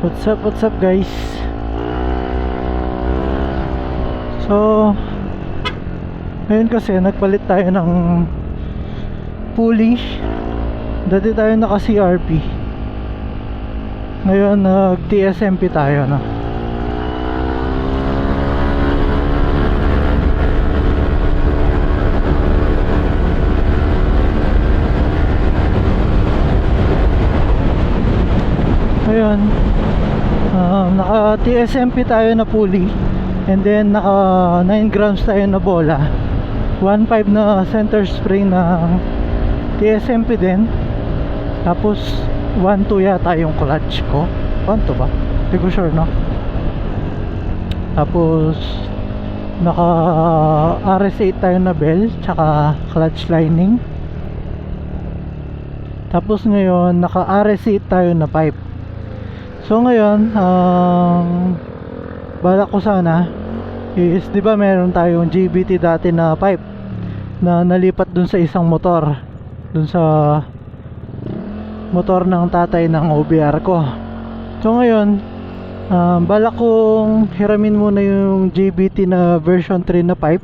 What's up guys? So, ngayon kasi nagpalit tayo ng pulley. Dati tayo naka CRP. Ngayon nag TSMP tayo na. Ngayon naka TSMP tayo na pulley, and then naka 9 grams tayo na bola, 1.5 na center spring ng TSMP din. Tapos 1.2 yata yung clutch ko, 1.2 ba? Hindi ko sure, no? Tapos naka RS8 tayo na bell tsaka clutch lining. Tapos ngayon naka RS8 tayo na pipe. So ngayon, balak ko sana is, di ba meron tayong GBT dati na pipe na nalipat dun sa isang motor, dun sa motor ng tatay ng OBR ko. So ngayon, balak kong hiramin muna yung GBT na version 3 na pipe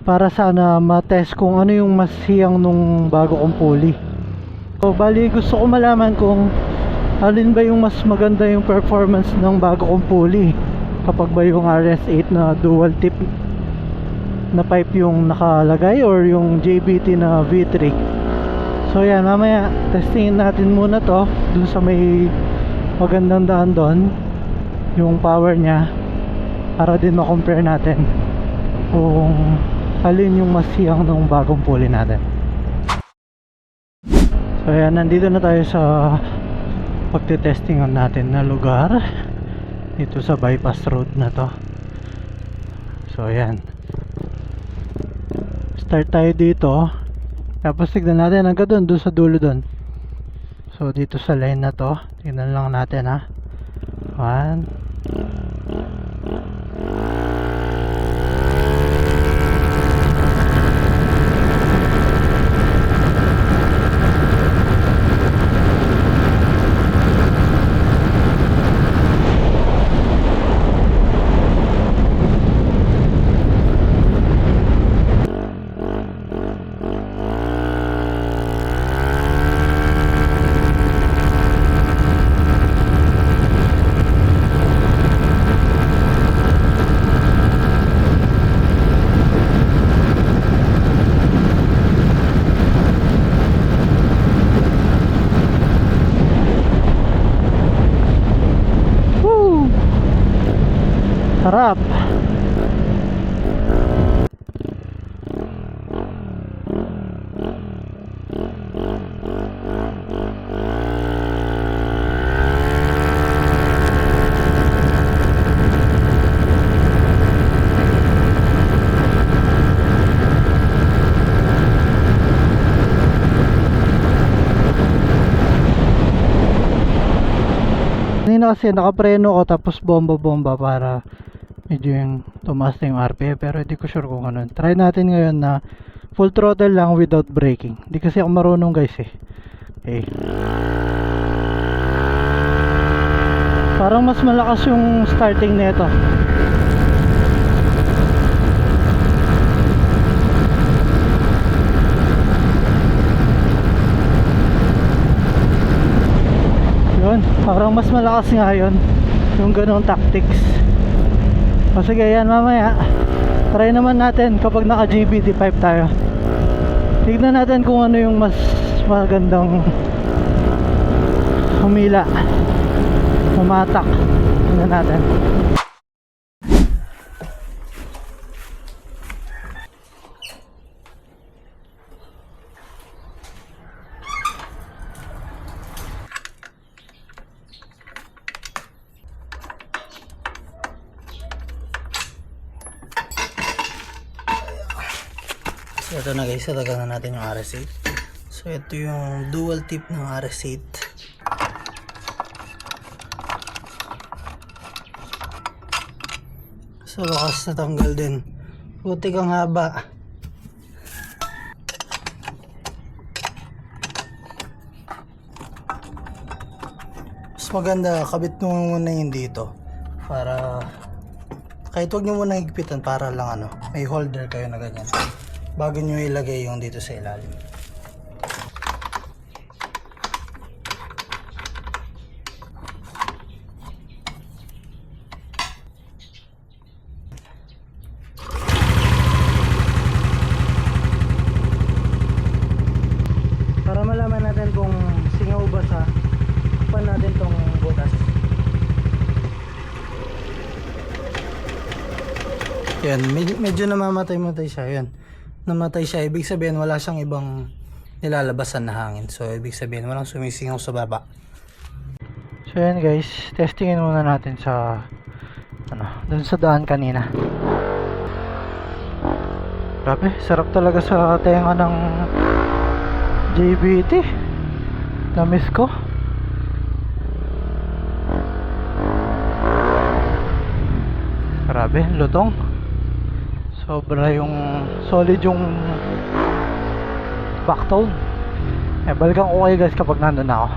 para sana matest kung ano yung mas hiyang nung bago kong pulley. So bali, gusto ko malaman kung alin ba yung mas maganda yung performance ng bago kong pulley, kapag ba yung RS8 na dual tip na pipe yung nakalagay or yung JBT na V3. So yan, mamaya testingin natin muna to dun sa may magandang daan doon, yung power nya, para din ma-compare natin kung alin yung mas hiyang ng bagong pulley natin. So yan, nandito na tayo sa pagte-testingan natin na lugar dito sa bypass road na to. So ayan, start tayo dito, tapos tignan natin hanggang doon sa dulo doon. So dito sa line na to, tignan lang natin ha. 1. Sarap. Kanina kasi nakapreno ko tapos bomba para medyo yung tumaas na yung RPM, pero hindi ko sure kung ano. Try natin ngayon na full throttle lang without braking. Hindi kasi ako marunong guys eh. Okay. Parang mas malakas yung starting nito. Yun, parang mas malakas nga yun, yung ganong tactics. O sige, yan, mamaya try naman natin kapag naka GBT pipe tayo. Tignan natin kung ano yung mas magandang humila, humatak. Tignan natin. So ito na guys, tatagal na natin yung RS8. So ito yung dual tip ng RS8. So wakas natanggal din. Putik ang haba. Mas maganda, kabit mo muna yun dito. Para, kahit wag nyo muna higpitan para lang may holder kayo na ganyan. Bago nyo ilagay yung dito sa ilalim. Para malaman natin kung singaw ba sa pan natin tong butas. Yan, medyo namamatay-matay siya. Yan, namatay siya. Ibig sabihin wala siyang ibang nilalabasan na hangin. So ibig sabihin walang sumisingaw sa baba. So yan guys, testingin muna natin sa dun sa daan kanina. Grabe, sarap talaga sa tenga ng JBT. Tamis ko. Grabe, lutong. Sobra yung solid yung backtone. Balikan ko kayo guys kapag nandun na ako.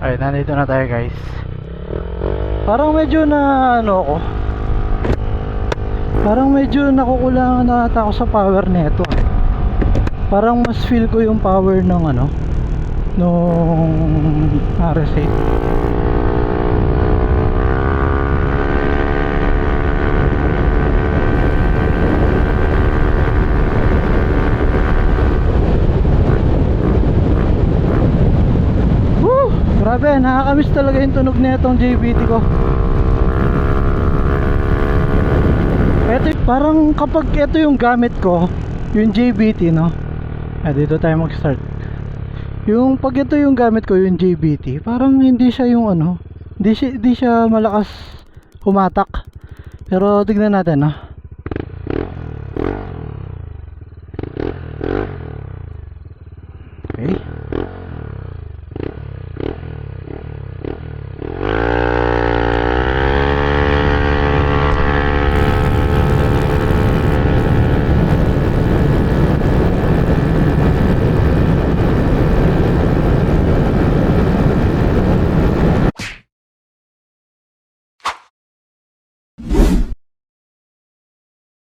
Alright, nandito na tayo guys. Parang medyo parang medyo nakukulangan na ata ako sa power neto. Parang mas feel ko yung power ng nung RS8. Grabe, nakakamiss talaga yung tunog na itong JBT ko. Ito, parang kapag ito yung gamit ko, yung JBT, dito tayo mag-start. Yung pag ito yung gamit ko, yung JBT, parang hindi siya yung hindi siya malakas humatak. Pero tignan natin,